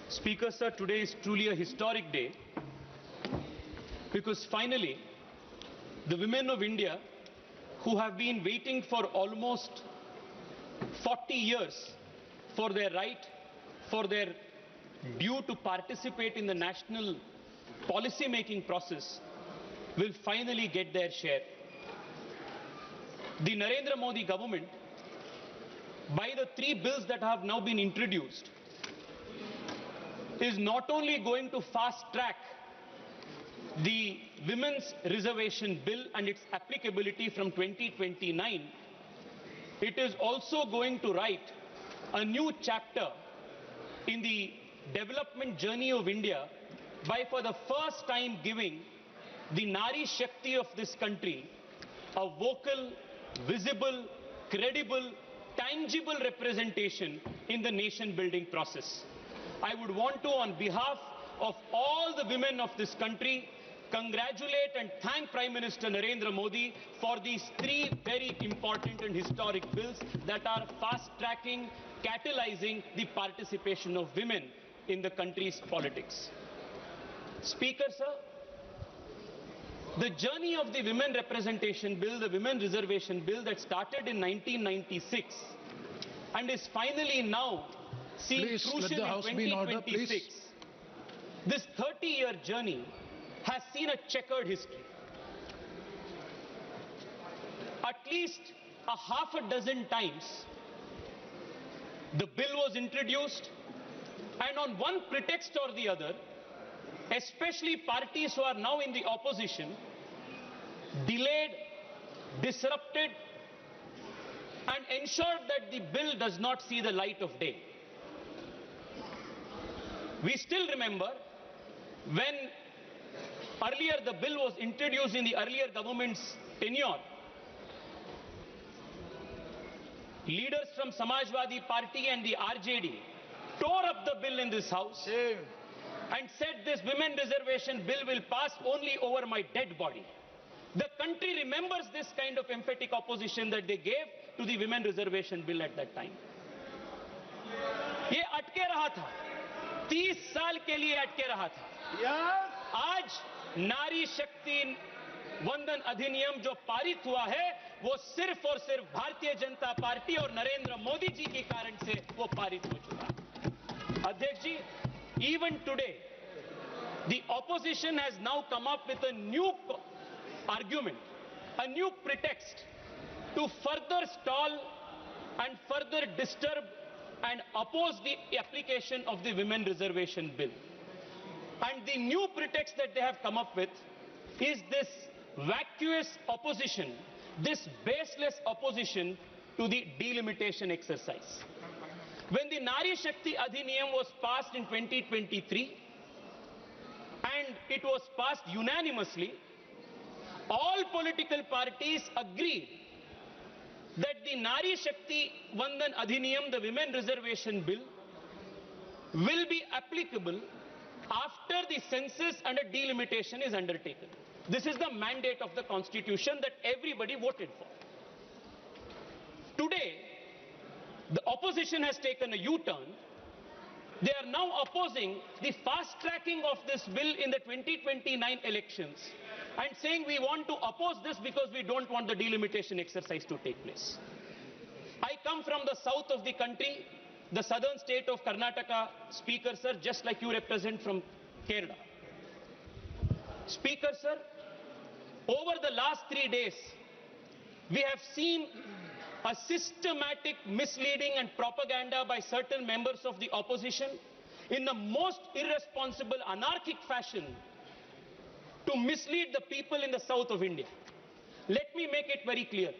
Speaker, sir, today is truly a historic day because finally the women of India who have been waiting for almost 40 years for their right, for their due to participate in the national policy making process will finally get their share. The Narendra Modi government, by the 3 bills that have now been introduced, is not only going to fast track the Women's Reservation Bill and its applicability from 2029, it is also going to write a new chapter in the development journey of India by for the first time giving the Nari Shakti of this country a vocal, visible, credible, tangible representation in the nation building process. I would want to, on behalf of all the women of this country, congratulate and thank Prime Minister Narendra Modi for these 3 very important and historic bills that are fast-tracking, catalyzing the participation of women in the country's politics. Speaker, sir, the journey of the Women Representation Bill, the Women Reservation Bill that started in 1996 and is finally now seen crucial in 2026. This 30-year journey has seen a checkered history. At least a half a dozen times, the bill was introduced, and on one pretext or the other, especially parties who are now in the opposition, delayed, disrupted, and ensured that the bill does not see the light of day. We still remember when earlier the bill was introduced in the earlier government's tenure, leaders from Samajwadi Party and the RJD tore up the bill in this house and said this women reservation bill will pass only over my dead body. The country remembers this kind of emphatic opposition that they gave to the women reservation bill at that time. ये अटके रहा था, 30 साल के लिए अटके रहा था। आज नारी शक्ति वंदन अधिनियम जो पारित हुआ है, वो सिर्फ और सिर्फ भारतीय जनता पार्टी और नरेंद्र मोदी जी के कारण से वो पारित हो चुका। अध्यक्ष जी, even today, the opposition has now come up with a new argument, a new pretext to further stall and further disturb and oppose the application of the Women Reservation Bill. And the new pretext that they have come up with is this vacuous opposition, this baseless opposition to the delimitation exercise. When the Nari Shakti Adhiniyam was passed in 2023, and it was passed unanimously, all political parties agreed that the Nari Shakti Vandan Adhiniyam, the Women Reservation Bill, will be applicable after the census and a delimitation is undertaken. This is the mandate of the Constitution that everybody voted for. Today, the opposition has taken a U-turn. They are now opposing the fast-tracking of this bill in the 2029 elections and saying we want to oppose this because we don't want the delimitation exercise to take place. I come from the south of the country, the southern state of Karnataka, Speaker, sir, just like you represent from Kerala. Speaker, sir, over the last 3 days, we have seen a systematic misleading and propaganda by certain members of the opposition in the most irresponsible, anarchic fashion to mislead the people in the south of India. Let me make it very clear.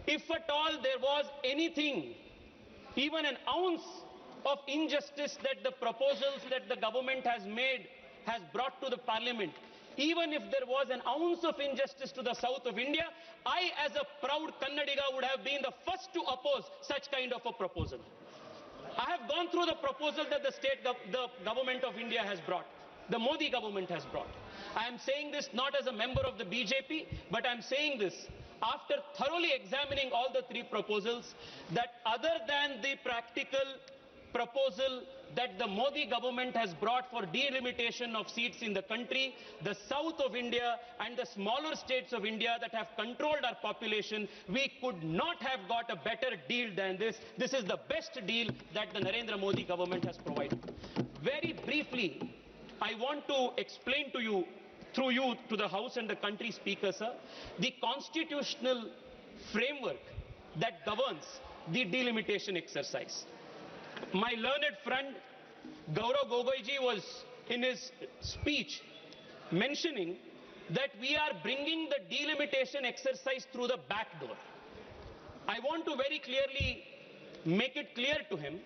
If at all there was anything, even an ounce of injustice that the proposals that the government has brought to the parliament, even if there was an ounce of injustice to the south of India, I as a proud Kannadiga would have been the first to oppose such kind of a proposal. I have gone through the proposal that the government of India has brought, the Modi government has brought. I am saying this not as a member of the BJP, but I am saying this after thoroughly examining all the 3 proposals, that other than the practical proposal that the Modi government has brought for delimitation of seats in the country, the south of India and the smaller states of India that have controlled our population, we could not have got a better deal than this. This is the best deal that the Narendra Modi government has provided. Very briefly, I want to explain to you, through you to the House and the country speaker, sir, the constitutional framework that governs the delimitation exercise. My learned friend Gaurav Gogoiji was in his speech mentioning that we are bringing the delimitation exercise through the back door. I want to very clearly make it clear to him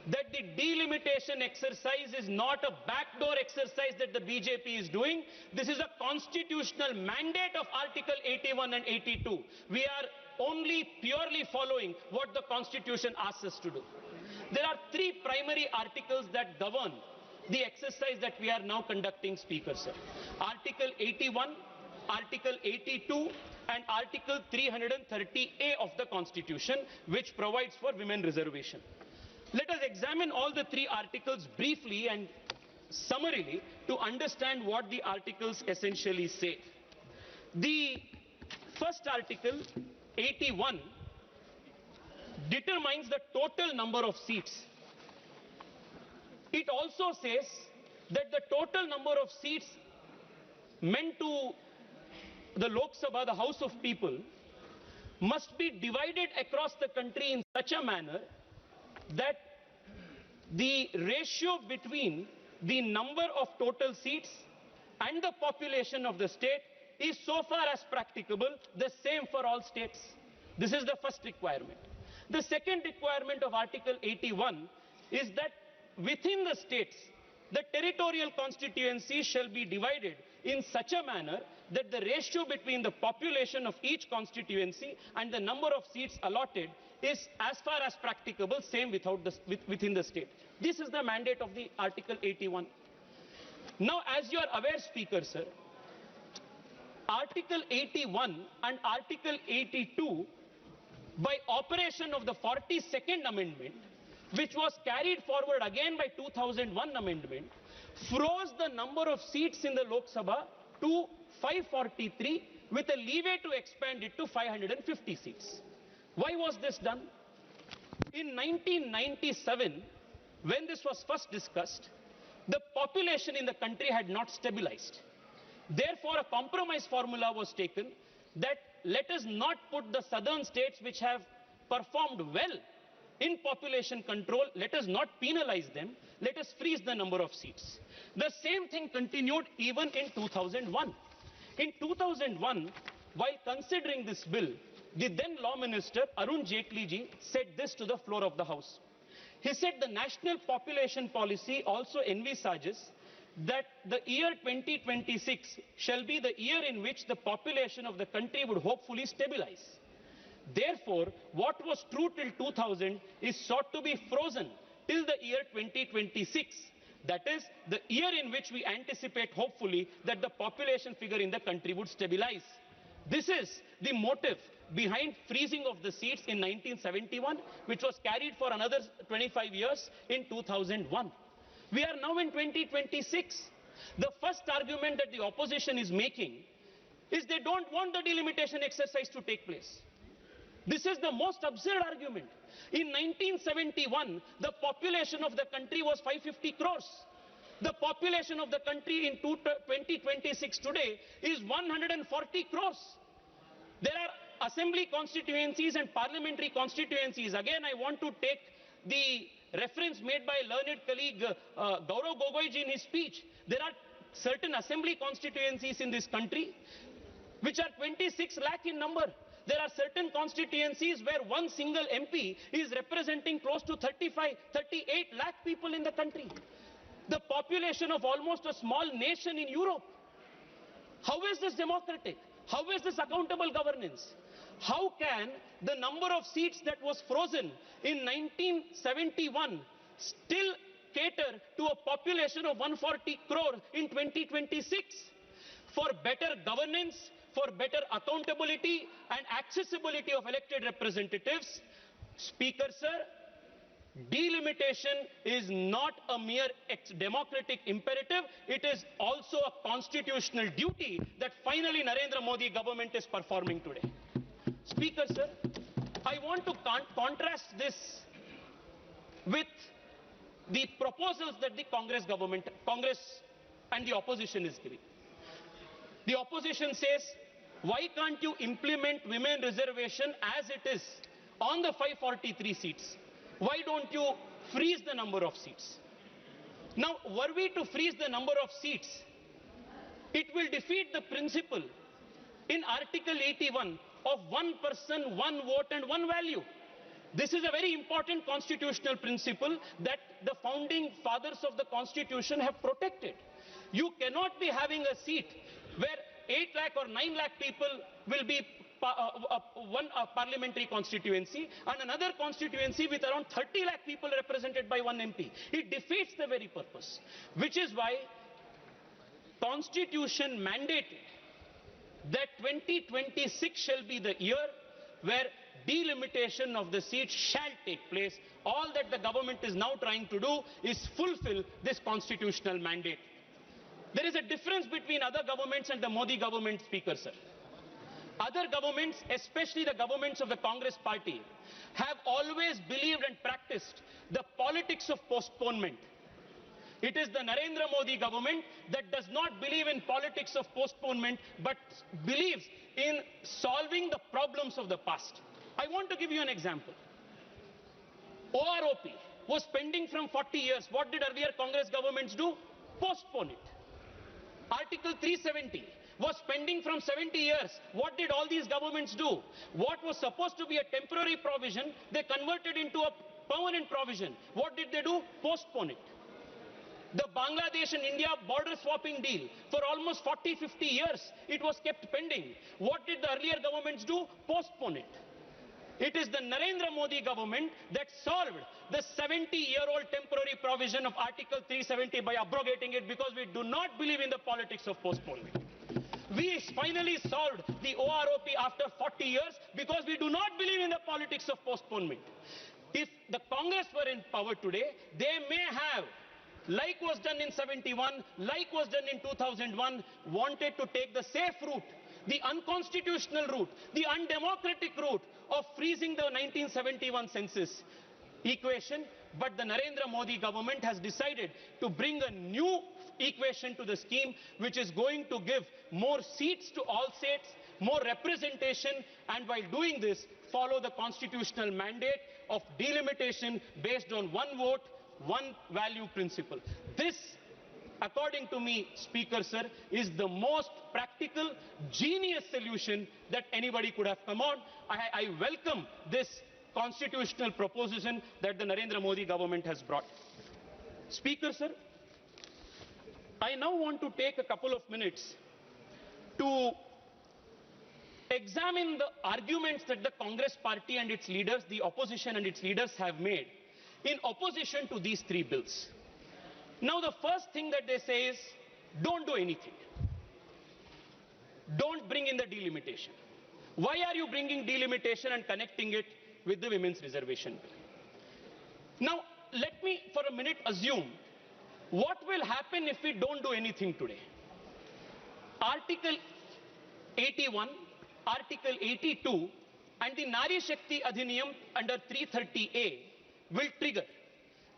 that the delimitation exercise is not a backdoor exercise that the BJP is doing. This is a constitutional mandate of Article 81 and 82. We are only purely following what the Constitution asks us to do. There are three primary articles that govern the exercise that we are now conducting, Speaker, sir. Article 81, Article 82 and Article 330A of the Constitution, which provides for women reservation. Let us examine all the three articles briefly and summarily to understand what the articles essentially say. The first article, 81, determines the total number of seats. It also says that the total number of seats meant to the Lok Sabha, the House of People, must be divided across the country in such a manner that the ratio between the number of total seats and the population of the state is, so far as practicable, the same for all states. This is the first requirement. The second requirement of Article 81 is that within the states, the territorial constituencies shall be divided in such a manner that the ratio between the population of each constituency and the number of seats allotted is, as far as practicable, same within the state. This is the mandate of the Article 81. Now, as you are aware, Speaker, sir, Article 81 and Article 82, by operation of the 42nd Amendment, which was carried forward again by 2001 Amendment, froze the number of seats in the Lok Sabha to 543 with a leeway to expand it to 550 seats. Why was this done? In 1997, when this was first discussed, the population in the country had not stabilized. Therefore, a compromise formula was taken that let us not put the southern states which have performed well in population control, let us not penalize them, let us freeze the number of seats. The same thing continued even in 2001. In 2001, while considering this bill, the then Law Minister Arun Jaitley ji said this to the floor of the House. He said the national population policy also envisages that the year 2026 shall be the year in which the population of the country would hopefully stabilize. Therefore, what was true till 2000 is sought to be frozen till the year 2026. That is, the year in which we anticipate, hopefully, that the population figure in the country would stabilize. This is the motive behind freezing of the seats in 1971, which was carried for another 25 years in 2001. We are now in 2026. The first argument that the opposition is making is they don't want the delimitation exercise to take place. This is the most absurd argument. In 1971, the population of the country was 550 crores. The population of the country in 2026 today is 140 crores. There are assembly constituencies and parliamentary constituencies. Again, I want to take the reference made by learned colleague Gaurav Gogoiji in his speech. There are certain assembly constituencies in this country which are 26 lakh in number. There are certain constituencies where one single MP is representing close to 38 lakh people in the country. The population of almost a small nation in Europe. How is this democratic? How is this accountable governance? How can the number of seats that was frozen in 1971 still cater to a population of 140 crore in 2026? For better governance, for better accountability and accessibility of elected representatives, Speaker, sir, Delimitation is not a mere democratic imperative, it is also a constitutional duty that finally Narendra Modi government is performing today. Speaker, sir, I want to contrast this with the proposals that the Congress and the opposition is giving. The opposition says, why can't you implement women reservation as it is on the 543 seats? Why don't you freeze the number of seats? Now, were we to freeze the number of seats, it will defeat the principle in Article 81 of one person, one vote and one value. This is a very important constitutional principle that the founding fathers of the Constitution have protected. You cannot be having a seat where 8 lakh or 9 lakh people will be one parliamentary constituency and another constituency with around 30 lakh people represented by one MP. It defeats the very purpose, which is why Constitution mandated that 2026 shall be the year where delimitation of the seats shall take place. All that the government is now trying to do is fulfill this constitutional mandate. There is a difference between other governments and the Modi government, Speaker, sir. Other governments, especially the governments of the Congress party, have always believed and practiced the politics of postponement. It is the Narendra Modi government that does not believe in politics of postponement, but believes in solving the problems of the past. I want to give you an example. OROP was pending from 40 years. What did earlier Congress governments do? Postpone it. Article 370 was pending from 70 years. What did all these governments do? What was supposed to be a temporary provision, they converted into a permanent provision. What did they do? Postpone it. The Bangladesh and India border swapping deal, for almost 40-50 years, it was kept pending. What did the earlier governments do? Postpone it. It is the Narendra Modi government that solved the 70-year-old temporary provision of Article 370 by abrogating it, because we do not believe in the politics of postponement. We finally solved the OROP after 40 years because we do not believe in the politics of postponement. If the Congress were in power today, they may have, like was done in 71, like was done in 2001, wanted to take the safe route, the unconstitutional route, the undemocratic route of freezing the 1971 census equation. But the Narendra Modi government has decided to bring a new equation to the scheme, which is going to give more seats to all states, more representation, and while doing this, follow the constitutional mandate of delimitation based on one vote, one value principle. This, according to me, Speaker, sir, is the most practical, genius solution that anybody could have come on. I welcome this constitutional proposition that the Narendra Modi government has brought. Speaker, sir, I now want to take a couple of minutes to examine the arguments that the Congress party and its leaders, the opposition and its leaders have made in opposition to these three bills. Now, the first thing that they say is, don't do anything. Don't bring in the delimitation. Why are you bringing delimitation and connecting it with the women's reservation bill? Now, let me for a minute assume what will happen if we don't do anything today. Article 81, Article 82 and the Nari Shakti Adhiniyam under 330A will trigger.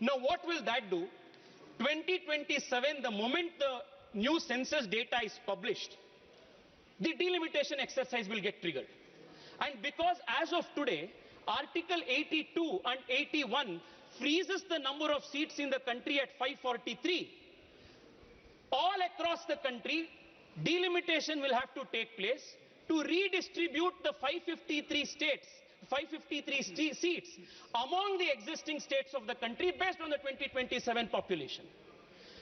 Now, what will that do? 2027, the moment the new census data is published, the delimitation exercise will get triggered. And because as of today, Article 82 and 81 freezes the number of seats in the country at 543, all across the country, delimitation will have to take place to redistribute the 553 seats among the existing states of the country based on the 2027 population.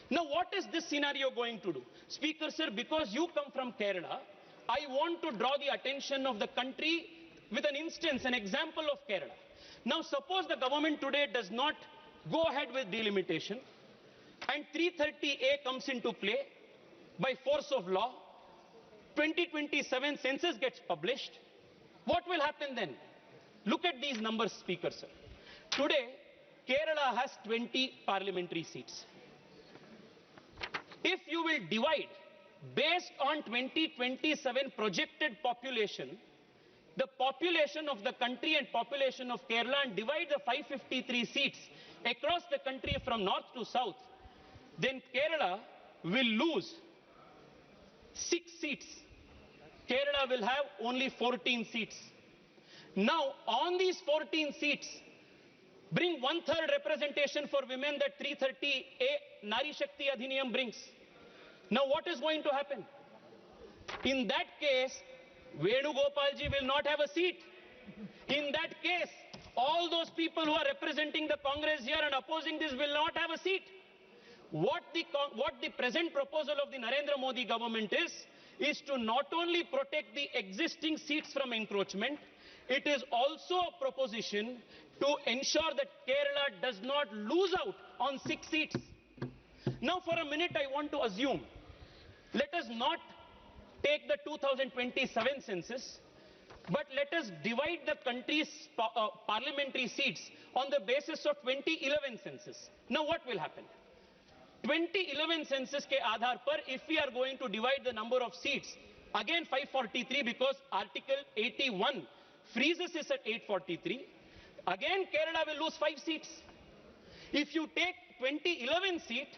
Now, what is this scenario going to do? Speaker, sir, because you come from Kerala, I want to draw the attention of the country with an instance, an example of Kerala. Now, suppose the government today does not go ahead with delimitation and 330A comes into play by force of law, 2027 census gets published. What will happen then? Look at these numbers, Speaker, sir. Today, Kerala has 20 parliamentary seats. If you will divide based on 2027 projected population, the population of the country and population of Kerala, and divide the 553 seats across the country from north to south, then Kerala will lose 6 seats. Kerala will have only 14 seats. Now, on these 14 seats, bring 1/3 representation for women that 330A Nari Shakti Adhiniyam brings. Now, what is going to happen? In that case, Venugopalji will not have a seat. In that case, all those people who are representing the Congress here and opposing this will not have a seat. What the present proposal of the Narendra Modi government is to not only protect the existing seats from encroachment, it is also a proposition to ensure that Kerala does not lose out on 6 seats. Now, for a minute, I want to assume, let us not take the 2027 census, but let us divide the country's parliamentary seats on the basis of 2011 census. Now, what will happen? 2011 census ke aadhar par, if we are going to divide the number of seats, again 543 because Article 81 freezes is at 843, again Kerala will lose 5 seats. If you take 2011 seat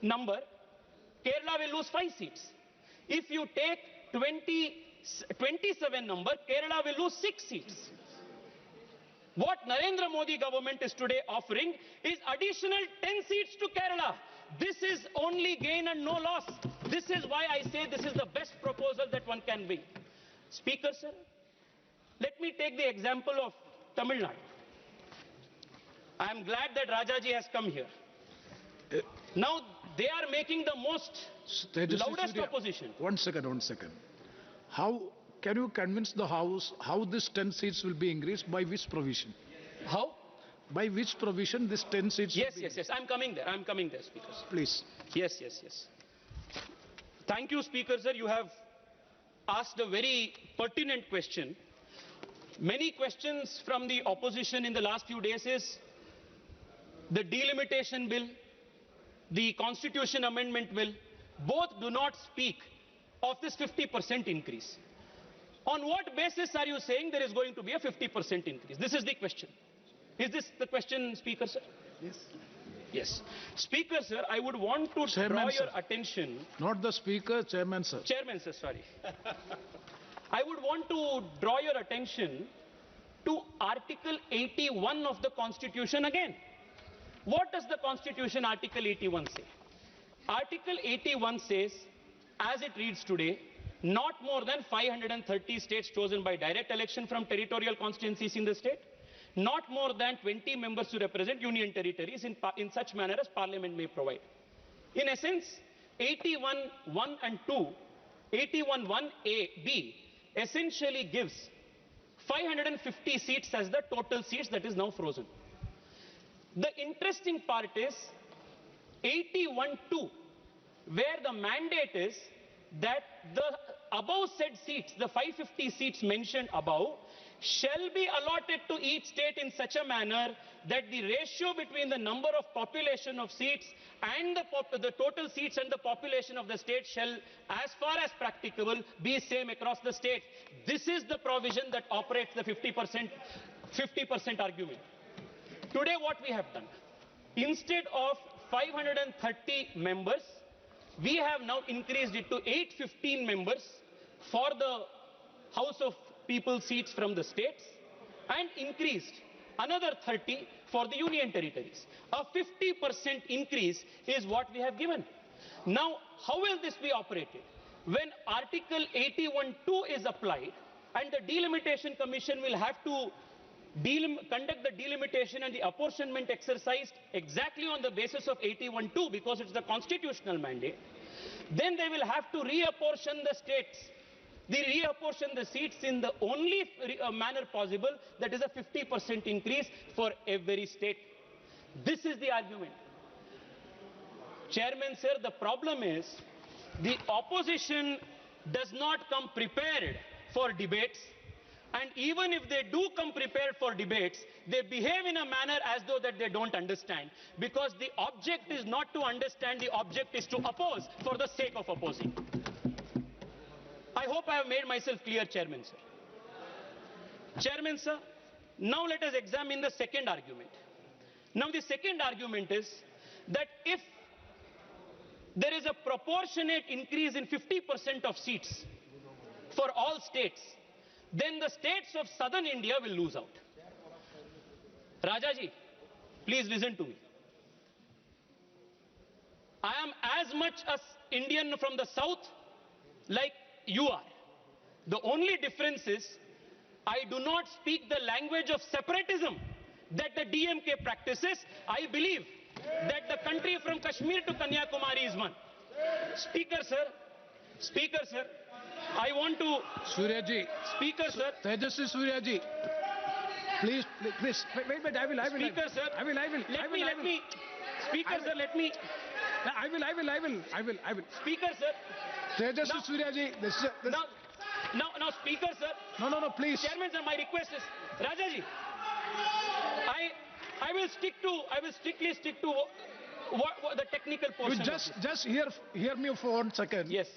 number, Kerala will lose 5 seats. If you take 2027 number, Kerala will lose 6 seats. What Narendra Modi government is today offering is additional 10 seats to Kerala. This is only gain and no loss. This is why I say this is the best proposal that one can bring. Speaker, sir, let me take the example of Tamil Nadu. I am glad that Rajaji has come here. Now they are making the most loudest opposition. One second. How can you convince the House how this 10 seats will be increased? By which provision? How? By which provision this 10 seats Yes. will be increased? I'm coming there, Speaker. Please. Yes. Thank you, Speaker, sir. You have asked a very pertinent question. Many questions from the opposition in the last few days is the delimitation bill, the constitution amendment bill, both do not speak of this 50% increase. On what basis are you saying there is going to be a 50% increase? This is the question. Is this the question, Speaker, sir? Yes. Speaker, sir, I would want to draw your attention. Not the Speaker, Chairman, sir. Chairman, sir, sorry. I would want to draw your attention to Article 81 of the Constitution again. What does the Constitution Article 81 say? Article 81 says, as it reads today, not more than 530 states chosen by direct election from territorial constituencies in the state, not more than 20 members to represent union territories in such manner as Parliament may provide. In essence, 81.1 and 2, 81.1a(b) essentially gives 550 seats as the total seats that is now frozen. The interesting part is 81.2, where the mandate is that the above said seats, the 550 seats mentioned above, shall be allotted to each state in such a manner that the ratio between the number of population of seats and the total seats and the population of the state shall, as far as practicable, be same across the state. This is the provision that operates the 50% argument. Today what we have done, instead of 530 members, we have now increased it to 815 members for the House of People seats from the states and increased another 30 for the union territories. A 50% increase is what we have given. Now, how will this be operated? When Article 81(2) is applied and the Delimitation Commission will have to conduct the delimitation and the apportionment exercise exactly on the basis of 81(2) because it's the constitutional mandate, then they will have to reapportion the states. They reapportion the seats in the only manner possible, that is a 50% increase for every state. This is the argument. Chairman, sir, the problem is the opposition does not come prepared for debates And even if they do come prepared for debates, they behave in a manner as though that they don't understand. Because the object is not to understand, the object is to oppose for the sake of opposing. I hope I have made myself clear, Chairman, sir. Chairman, sir, now let us examine the second argument. Now the second argument is that if there is a proportionate increase in 50% of seats for all states, then the states of southern India will lose out. Rajaji, please listen to me. I am as much an Indian from the south like you are. The only difference is I do not speak the language of separatism that the DMK practices. I believe that the country from Kashmir to Kanyakumari is one. Speaker, sir, I want to... Surya ji. Speaker, sir. Tejasvi Surya ji. Please, wait, I will. Speaker, sir. I will. Let me. Speaker, sir, let me. I will. Speaker, sir. Tejasvi Surya ji. Now, Speaker, sir. No, please. Chairman, sir, my request is, Rajaji, I will strictly stick to what the technical portion. You just hear me for 1 second. Yes.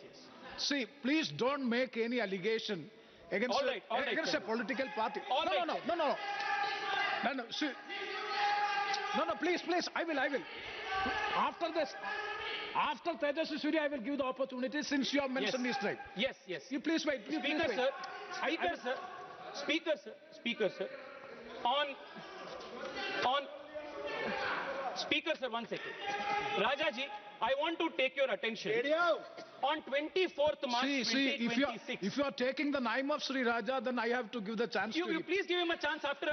See, please don't make any allegation against against a political party. No, see. No, please, I will. After Tejasvi Surya, I will give the opportunity since you have mentioned his name. Yes. You please wait. Speaker, sir. Speaker, sir. On. Speaker, sir, 1 second. Rajaji, I want to take your attention. On 24th March 2026. If you are taking the name of Sri Raja, then I have to give the chance to you. Please give him a chance after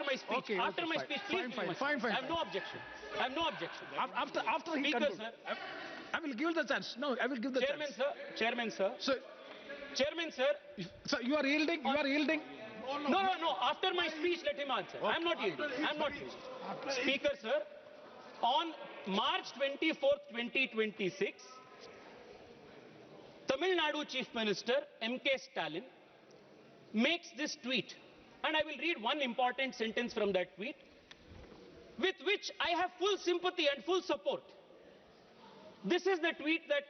my speech. Okay, after my speech, please. Fine. I have no objection. After he Speaker, concludes, sir. I will give the chance. No, I will give the chance. Chairman, sir. Chairman, sir. So you are yielding? No. After my speech, let him answer. I am not yielding. Speaker, sir. On March 24th, 2026, Tamil Nadu Chief Minister MK Stalin makes this tweet, and I will read one important sentence from that tweet, with which I have full sympathy and full support. This is the tweet that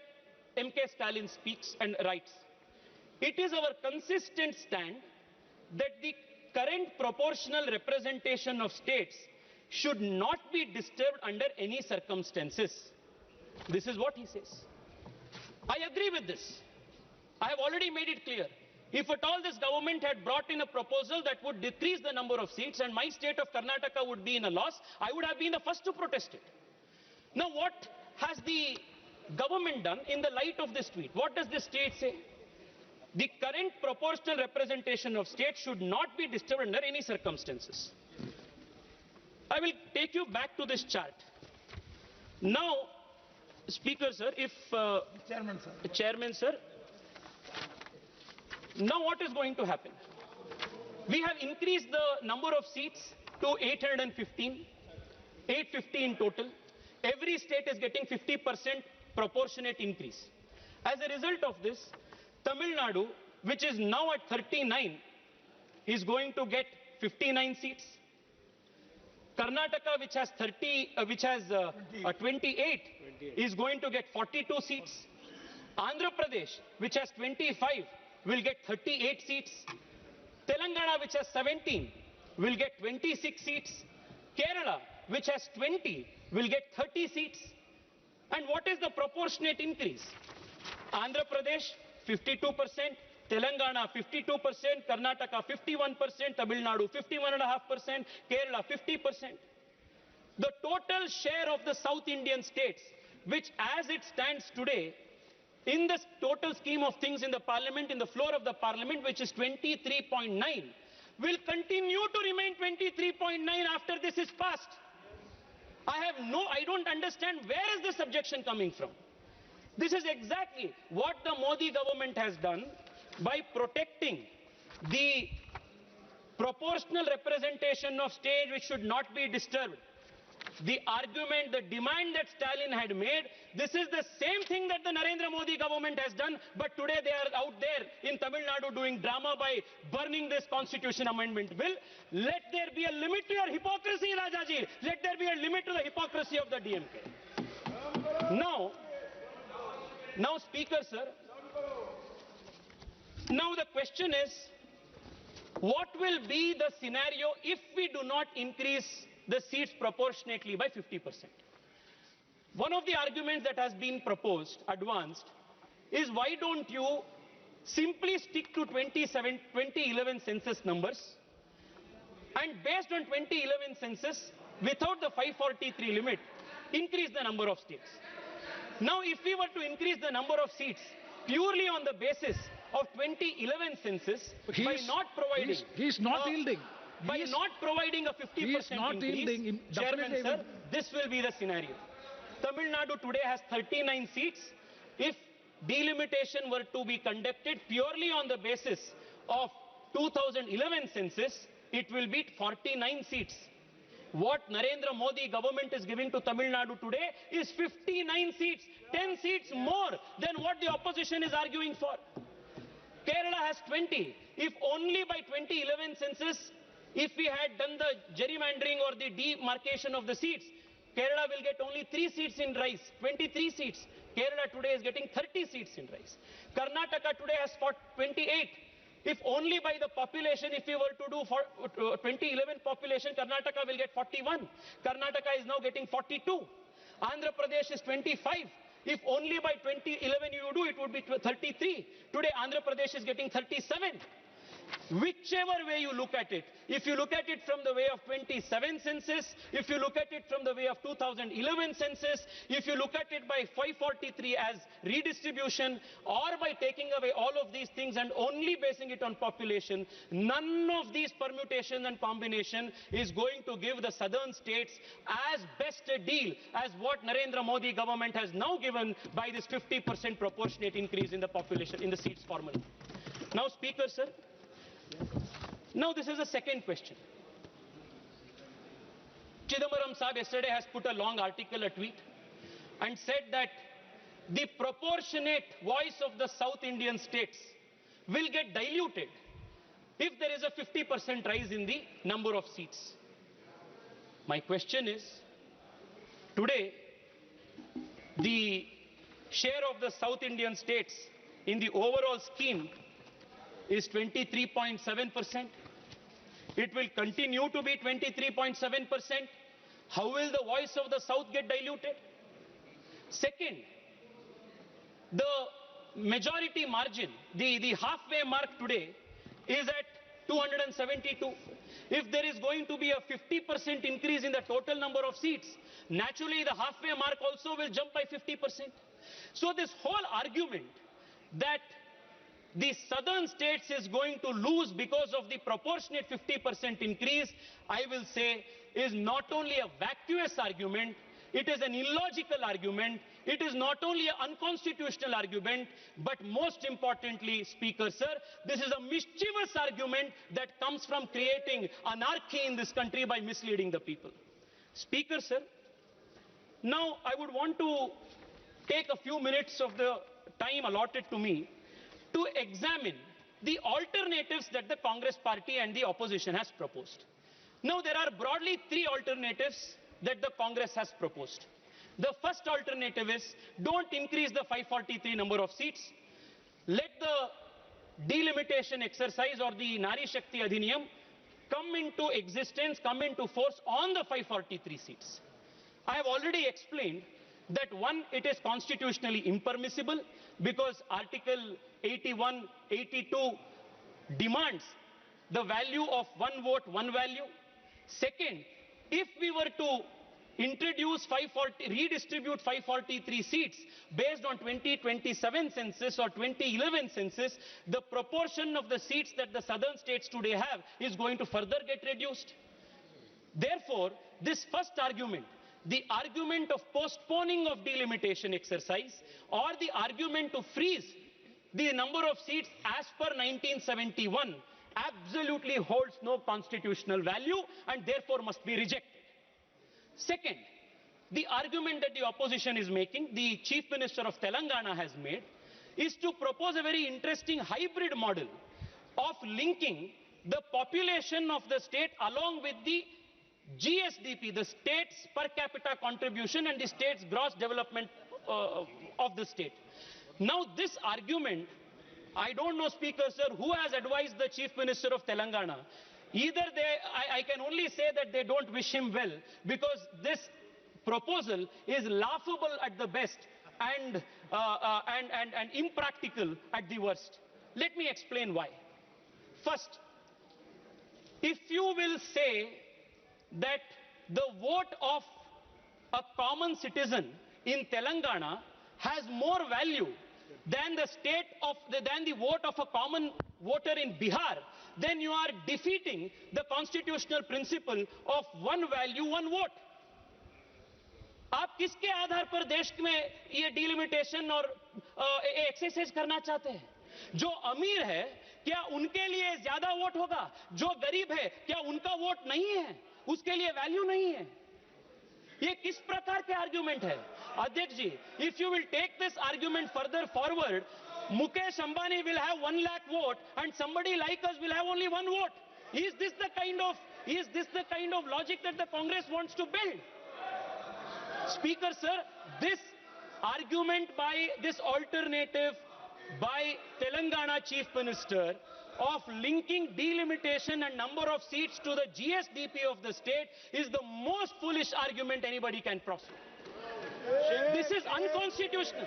MK Stalin speaks and writes. It is our consistent stand that the current proportional representation of states should not be disturbed under any circumstances. This is what he says. I agree with this. I have already made it clear. If at all this government had brought in a proposal that would decrease the number of seats and my state of Karnataka would be in a loss, I would have been the first to protest it. Now what has the government done in the light of this tweet? What does this state say? The current proportional representation of states should not be disturbed under any circumstances. I will take you back to this chart. Now, Speaker, sir, Chairman, sir. Now what is going to happen? We have increased the number of seats to 815, 850 in total. Every state is getting 50% proportionate increase. As a result of this, Tamil Nadu, which is now at 39, is going to get 59 seats. Karnataka, which has 28, is going to get 42 seats. Andhra Pradesh, which has 25, will get 38 seats. Telangana, which has 17, will get 26 seats. Kerala, which has 20, will get 30 seats. And what is the proportionate increase? Andhra Pradesh, 52%. Telangana 52%, Karnataka 51%, Tamil Nadu 51.5%, Kerala 50%. The total share of the South Indian states, which as it stands today, in the total scheme of things in the parliament, in the floor of the parliament, which is 23.9, will continue to remain 23.9 after this is passed. I don't understand where is this objection coming from. This is exactly what the Modi government has done by protecting the proportional representation of states which should not be disturbed. the argument, the demand that Stalin had made, this is the same thing that the Narendra Modi government has done, but today they are out there in Tamil Nadu doing drama by burning this constitution amendment bill. Let there be a limit to your hypocrisy, Rajaji. Let there be a limit to the hypocrisy of the DMK. Now, Speaker, sir, now the question is, what will be the scenario if we do not increase the seats proportionately by 50%? One of the arguments that has been proposed, advanced, is why don't you simply stick to 2011 census numbers, and based on 2011 census, without the 543 limit, increase the number of states. Now, if we were to increase the number of seats purely on the basis of 2011 census, by not providing... He's not yielding. By not providing a 50% increase, Chairman, sir, this will be the scenario. Tamil Nadu today has 39 seats. If delimitation were to be conducted purely on the basis of 2011 census, it will be 49 seats. What Narendra Modi government is giving to Tamil Nadu today is 59 seats, 10 seats more than what the opposition is arguing for. Kerala has 20. If only by 2011 census, if we had done the gerrymandering or the demarcation of the seats, Kerala will get only 3 seats in rice, 23 seats. Kerala today is getting 30 seats in rice. Karnataka today has 28. If only by the population, if we were to do for 2011 population, Karnataka will get 41. Karnataka is now getting 42. Andhra Pradesh is 25. If only by 2011 you do, it would be 33. Today Andhra Pradesh is getting 37. Whichever way you look at it, if you look at it from the way of 27 census, if you look at it from the way of 2011 census, if you look at it by 543 as redistribution, or by taking away all of these things and only basing it on population, none of these permutation and combination is going to give the southern states as best a deal as what Narendra Modi government has now given by this 50% proportionate increase in the population, in the seats formula. Now, Speaker, sir, now this is the second question. Chidambaram Saab yesterday has put a long article, a tweet, and said that the proportionate voice of the South Indian states will get diluted if there is a 50% rise in the number of seats. My question is, today, the share of the South Indian states in the overall scheme is 23.7%. It will continue to be 23.7%. How will the voice of the South get diluted? Second, the majority margin, the halfway mark today is at 272. If there is going to be a 50% increase in the total number of seats, naturally the halfway mark also will jump by 50%. So this whole argument that the southern states is going to lose because of the proportionate 50% increase, I will say, is not only a vacuous argument, it is an illogical argument, it is not only an unconstitutional argument, but most importantly, Speaker, sir, this is a mischievous argument that comes from creating anarchy in this country by misleading the people. Speaker, sir, now I would want to take a few minutes of the time allotted to me to examine the alternatives that the Congress party and the opposition has proposed. Now, there are broadly 3 alternatives that the Congress has proposed. The first alternative is, don't increase the 543 number of seats. Let the delimitation exercise or the Nari Shakti Adhiniyam come into existence, come into force on the 543 seats. I have already explained that one, it is constitutionally impermissible because Article 81, 82 demands the value of one vote, one value. Second, if we were to redistribute 543 seats based on 2027 census or 2011 census, the proportion of the seats that the southern states today have is going to further get reduced. Therefore, this first argument, the argument of postponing of delimitation exercise or the argument to freeze the number of seats as per 1971 absolutely holds no constitutional value and therefore must be rejected. Second, the argument that the opposition is making, the Chief Minister of Telangana has made, is to propose a very interesting hybrid model of linking the population of the state along with the GSDP, the state's per capita contribution and the state's gross development of the state. Now this argument, I don't know, Speaker sir, who has advised the Chief Minister of Telangana. Either I can only say that they don't wish him well, because this proposal is laughable at the best and impractical at the worst. Let me explain why. First, if you will say that the vote of a common citizen in Telangana has more value than the vote of a common voter in Bihar, then you are defeating the constitutional principle of one value, one vote. आप किसके आधार पर देश में ये delimitation और exercise करना चाहते हैं? जो अमीर है क्या उनके लिए ज्यादा वोट होगा? जो गरीब है क्या उनका वोट नहीं है, उसके लिए वैल्यू नहीं है? ये किस प्रकार के आर्गुमेंट है? अध्यक्ष जी, if you will take this argument further forward, Mukesh Ambani will have 1 lakh vote and somebody like us will have only 1 vote. Is this the kind of logic that the Congress wants to build? Speaker sir, this argument by this alternative by Telangana Chief Minister of linking delimitation and number of seats to the GSDP of the state is the most foolish argument anybody can prosper. This is unconstitutional.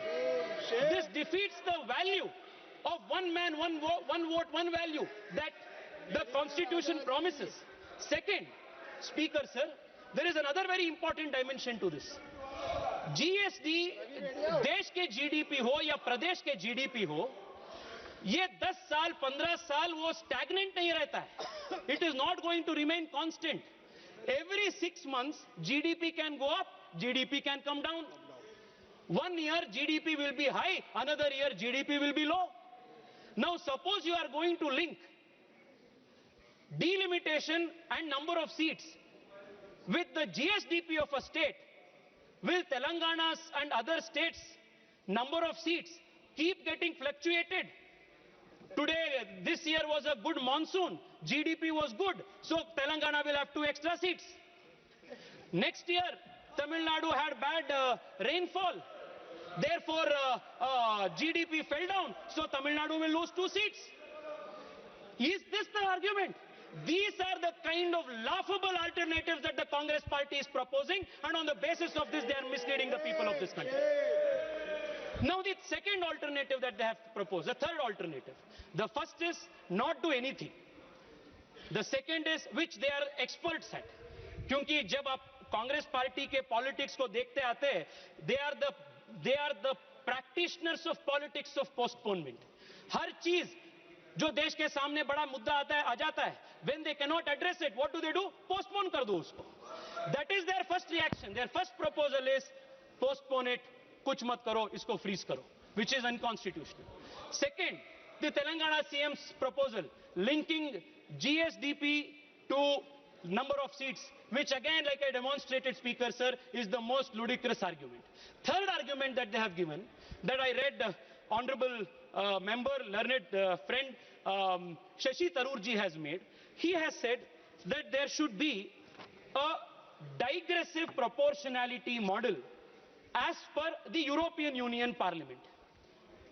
This defeats the value of one man, one vote, one value that the Constitution promises. Second, Speaker sir, there is another very important dimension to this. GSD देश के GDP हो या प्रदेश के GDP हो, ये 10 साल, 15 साल वो stagnant नहीं रहता है. It is not going to remain constant. Every 6 months, GDP can go up, GDP can come down. 1 year, GDP will be high, another year, GDP will be low. Now, suppose you are going to link delimitation and number of seats with the GSDP of a state. Will Telangana's and other states' number of seats keep getting fluctuated? Today, this year was a good monsoon, GDP was good, so Telangana will have 2 extra seats. Next year, Tamil Nadu had bad rainfall, therefore GDP fell down, so Tamil Nadu will lose 2 seats. Is this the argument? These are the kind of laughable alternatives that the Congress party is proposing, and on the basis of this they are misleading the people of this country. Now the second alternative that they have proposed, the third alternative. The first is not do anything. The second is which they are experts at. क्योंकि जब आप Congress party के politics को देखते आते हैं, they are the practitioners of politics of postponement. हर चीज जो देश के सामने बड़ा मुद्दा आता है, आ जाता है, when they cannot address it, what do? Postpone कर दो उसको. That is their first reaction. Their first proposal is postpone it, कुछ मत करो, इसको freeze करो, which is unconstitutional. Second, the Telangana CM's proposal linking GSDP to number of seats, which again, like I demonstrated, Speaker sir, is the most ludicrous argument. Third argument that they have given, that I read, honorable member, learned friend Shashi Tharoor has made. He has said that there should be a digressive proportionality model as per the European Union Parliament.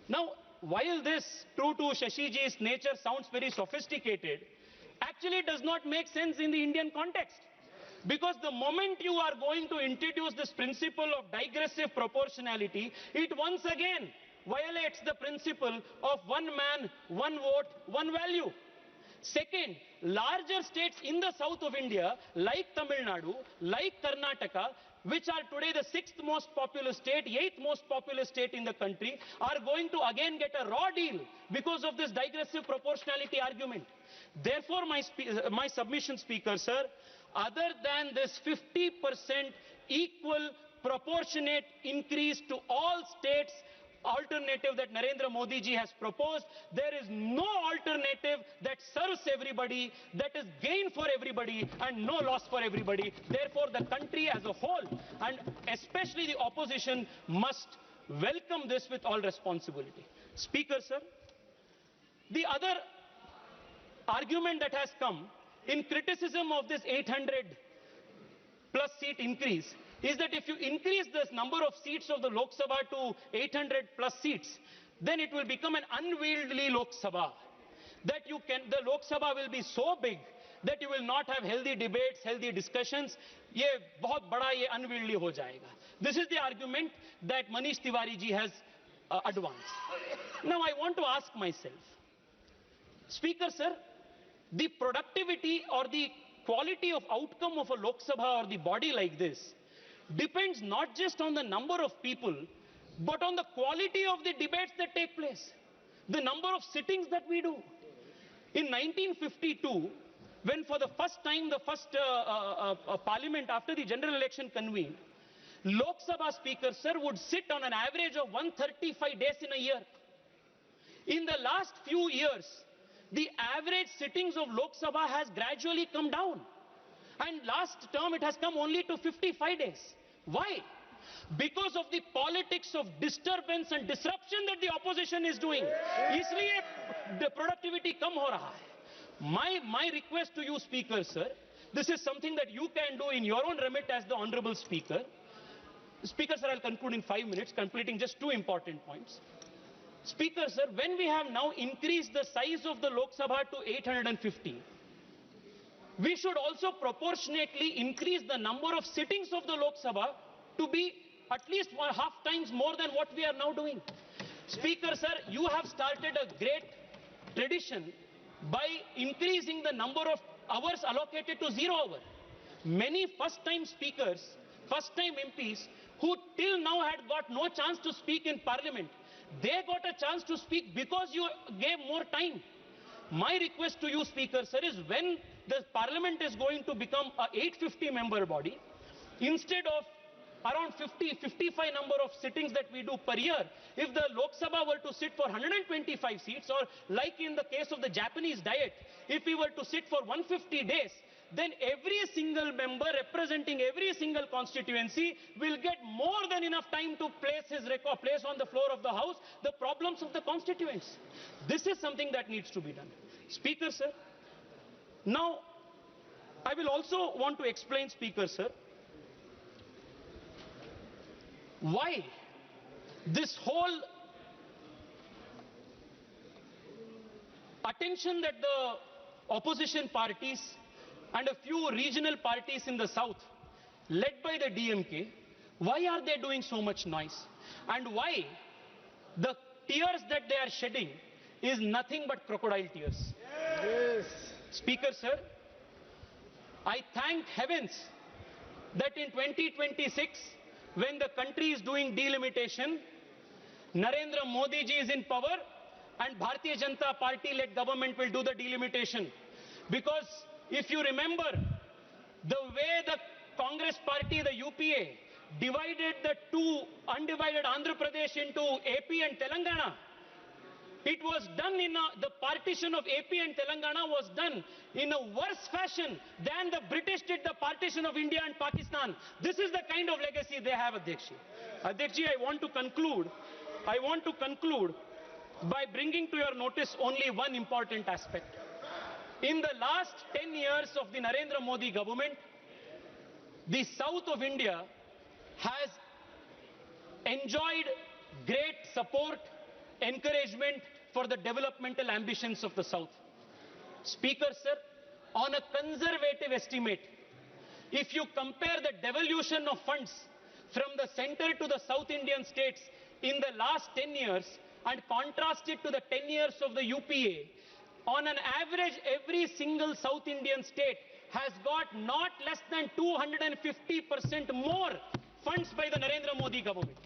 Now, while this, true to Shashiji's nature, sounds very sophisticated, actually does not make sense in the Indian context. Because the moment you are going to introduce this principle of digressive proportionality, it once again violates the principle of one man, one vote, one value. Second, larger states in the south of India, like Tamil Nadu, like Karnataka, which are today the 6th most populous state, 8th most populous state in the country, are going to again get a raw deal because of this digressive proportionality argument. Therefore, my submission, Speaker sir, other than this 50% equal proportionate increase to all states alternative that Narendra Modi ji has proposed. There is no alternative that serves everybody, that is gain for everybody and no loss for everybody. Therefore, the country as a whole and especially the opposition must welcome this with all responsibility. Speaker, sir, the other argument that has come in criticism of this 800 plus seat increase is that if you increase this number of seats of the Lok Sabha to 800 plus seats, then it will become an unwieldy Lok Sabha. That the Lok Sabha will be so big that you will not have healthy debates, healthy discussions. Ye bahut bada, ye unwieldy ho jayega. This is the argument that Manish Tiwari ji has advanced. Now I want to ask myself, Speaker, sir, the productivity or the quality of outcome of a Lok Sabha or the body like this depends not just on the number of people, but on the quality of the debates that take place, the number of sittings that we do. In 1952, when for the first time the first parliament after the general election convened, Lok Sabha Speaker, sir, would sit on an average of 135 days in a year. In the last few years, the average sittings of Lok Sabha has gradually come down. And last term it has come only to 55 days. Why? Because of the politics of disturbance and disruption that the opposition is doing. Isliye the productivity kam ho raha hai. My request to you, Speaker, sir, this is something that you can do in your own remit as the Honorable Speaker. Speaker, sir, I'll conclude in 5 minutes, completing just 2 important points. Speaker, sir, when we have now increased the size of the Lok Sabha to 850, we should also proportionately increase the number of sittings of the Lok Sabha to be at least half times more than what we are now doing. Speaker, sir, you have started a great tradition by increasing the number of hours allocated to 0 hour. Many first-time speakers, first-time MPs, who till now had got no chance to speak in Parliament, they got a chance to speak because you gave more time. My request to you, Speaker, sir, is when the Parliament is going to become a 850 member body, instead of around 55 number of sittings that we do per year, if the Lok Sabha were to sit for 125 seats, or like in the case of the Japanese Diet, if we were to sit for 150 days, then every single member representing every single constituency will get more than enough time to place on the floor of the House the problems of the constituents. This is something that needs to be done. Speaker, sir, now I will also want to explain, Speaker, sir, why this whole attention that the opposition parties and a few regional parties in the south, led by the DMK, why are they doing so much noise? And why the tears that they are shedding is nothing but crocodile tears? Yes. Speaker, sir, I thank heavens that in 2026, when the country is doing delimitation, Narendra Modi ji is in power and Bharatiya Janata Party-led government will do the delimitation. Because if you remember, the way the Congress party, the UPA, divided the two undivided Andhra Pradesh into AP and Telangana, it was done the partition of AP and Telangana was done in a worse fashion than the British did the partition of India and Pakistan. This is the kind of legacy they have, Adhyakshi. Adhyakshi, I want to conclude by bringing to your notice only one important aspect. In the last 10 years of the Narendra Modi government, the south of India has enjoyed great support, encouragement for the developmental ambitions of the south. Speaker, sir, on a conservative estimate, if you compare the devolution of funds from the center to the South Indian states in the last 10 years and contrast it to the 10 years of the UPA, on an average, every single South Indian state has got not less than 250% more funds by the Narendra Modi government.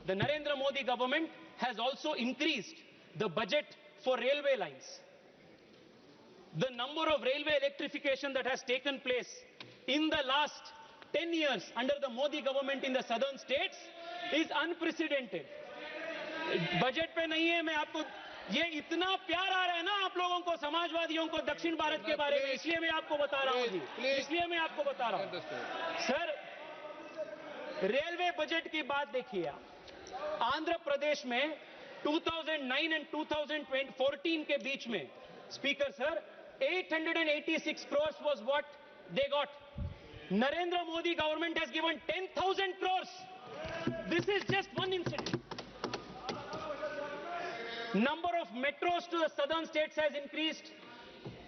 The Narendra Modi government has also increased the budget for railway lines. The number of railway electrification that has taken place in the last 10 years under the Modi government in the southern states is unprecedented. Budget पे नहीं है। मैं आपको ये इतना प्यार आ रहा है ना आप लोगों को, समाजवादियों को दक्षिण भारत के बारे में, इसलिए मैं आपको बता रहा हूँ जी, इसलिए मैं आपको बता रहा हूँ। सर, रेलवे बजट की बात देखिए आप। आंध्र प्रदेश में 2009 एंड 2014 के बीच में speaker sir 886 crores was what they got. Narendra Modi government has given 10,000 crores. This is just one incident. Number of metros to the southern states has increased.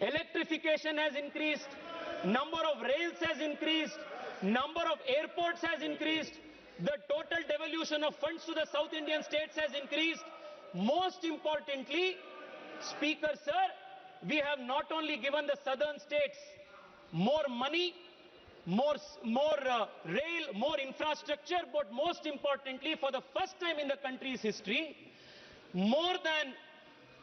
Electrification has increased. Number of rails has increased. Number of airports has increased. The total devolution of funds to the South Indian states has increased. Most importantly, Speaker Sir, we have not only given the southern states more money, more rail, more infrastructure, but most importantly, for the first time in the country's history, more than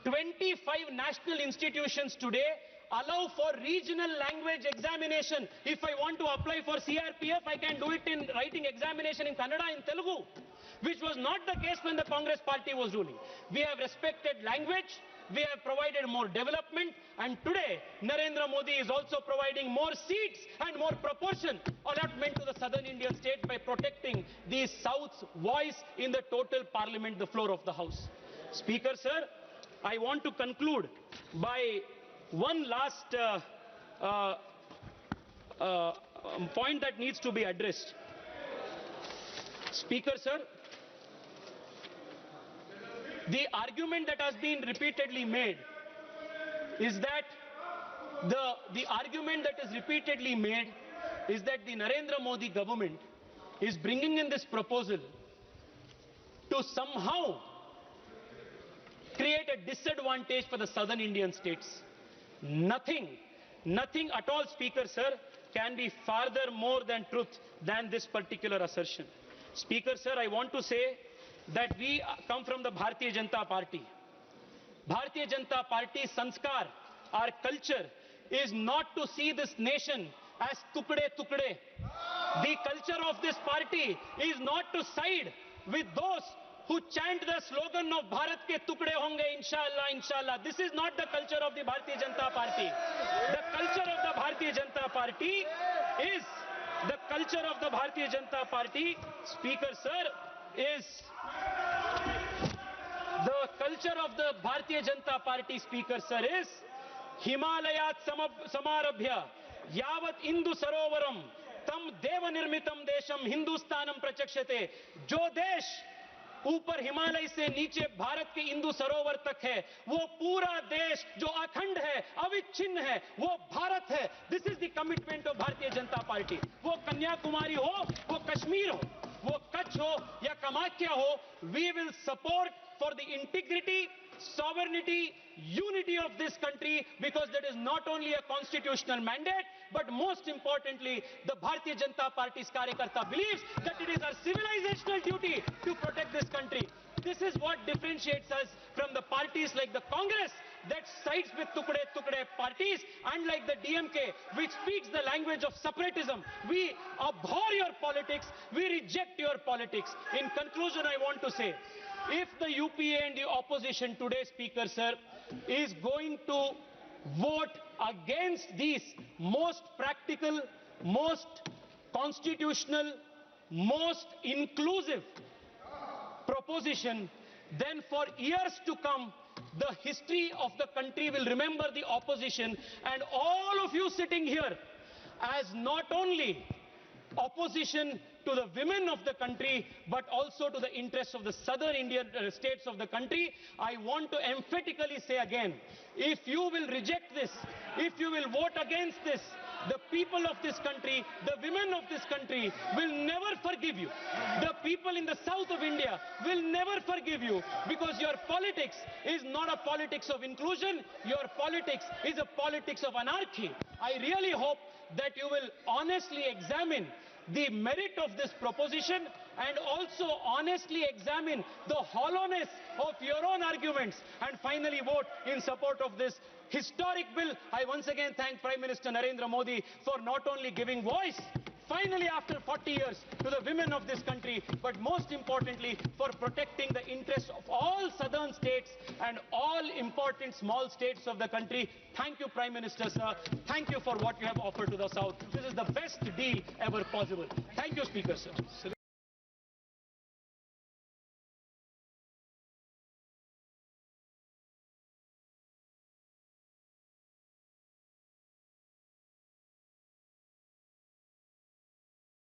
25 national institutions today allow for regional language examination. If I want to apply for CRPF, I can do it in writing examination in Kannada, in Telugu, which was not the case when the Congress party was ruling. We have respected language, we have provided more development, and today Narendra Modi is also providing more seats and more proportion allotment to the southern Indian states by protecting the South's voice in the total parliament, the floor of the House. Speaker Sir, I want to conclude by one last point that needs to be addressed. Speaker Sir, the argument that has been repeatedly made is that the argument that is repeatedly made is that the Narendra Modi government is bringing in this proposal to somehow create a disadvantage for the southern Indian states. Nothing at all, Speaker Sir, can be farther more than truth than this particular assertion. Speaker Sir, I want to say that we come from the Bharatiya Janata Party. Bharatiya Janata Party sanskar, our culture, is not to see this nation as tukde tukde. The culture of this party is not to side with those who chant the slogan of Bharat ke tukde honge, inshallah, inshallah. This is not the culture of the Bharatiya Janata Party. The culture of the Bharatiya Janata Party is, the culture of the Bharatiya Janata Party, Speaker Sir, is, the culture of the Bharatiya Janata Party, Speaker Sir, is Himalayat samarabhya yavat Indu sarovaram tam deva nirmitam desham Hindustanam prachakshate. Jo desh ऊपर हिमालय से नीचे भारत के इंदु सरोवर तक है, वो पूरा देश जो अखंड है, अविच्छिन्न है, वो भारत है. This is the commitment of Bharatiya Janata party. वो कन्याकुमारी हो, वो कश्मीर हो, वो कच्छ हो या कामाख्या हो, we will support for the integrity, sovereignty, unity of this country, because that is not only a constitutional mandate, but most importantly, the Bharatiya Janata Party's Karyakarta believes that it is our civilizational duty to protect this country. This is what differentiates us from the parties like the Congress that sides with tukde parties, and like the DMK, which speaks the language of separatism. We abhor your politics, we reject your politics. In conclusion, I want to say, if the UPA and the opposition today, Speaker Sir, is going to vote against these most practical, most constitutional, most inclusive proposition, then for years to come, the history of the country will remember the opposition and all of you sitting here as not only opposition to the women of the country, but also to the interests of the southern Indian states of the country. I want to emphatically say again, if you will reject this, if you will vote against this, the people of this country, the women of this country will never forgive you. The people in the south of India will never forgive you, because your politics is not a politics of inclusion, your politics is a politics of anarchy. I really hope that you will honestly examine the merit of this proposition and also honestly examine the hollowness of your own arguments and finally vote in support of this historic bill. I once again thank Prime Minister Narendra Modi for not only giving voice finally after 40 years to the women of this country, but most importantly for protecting the interests of all southern states and all important small states of the country. Thank you, Prime Minister, sir. Thank you for what you have offered to the South. This is the best deal ever possible. Thank you, Speaker, sir.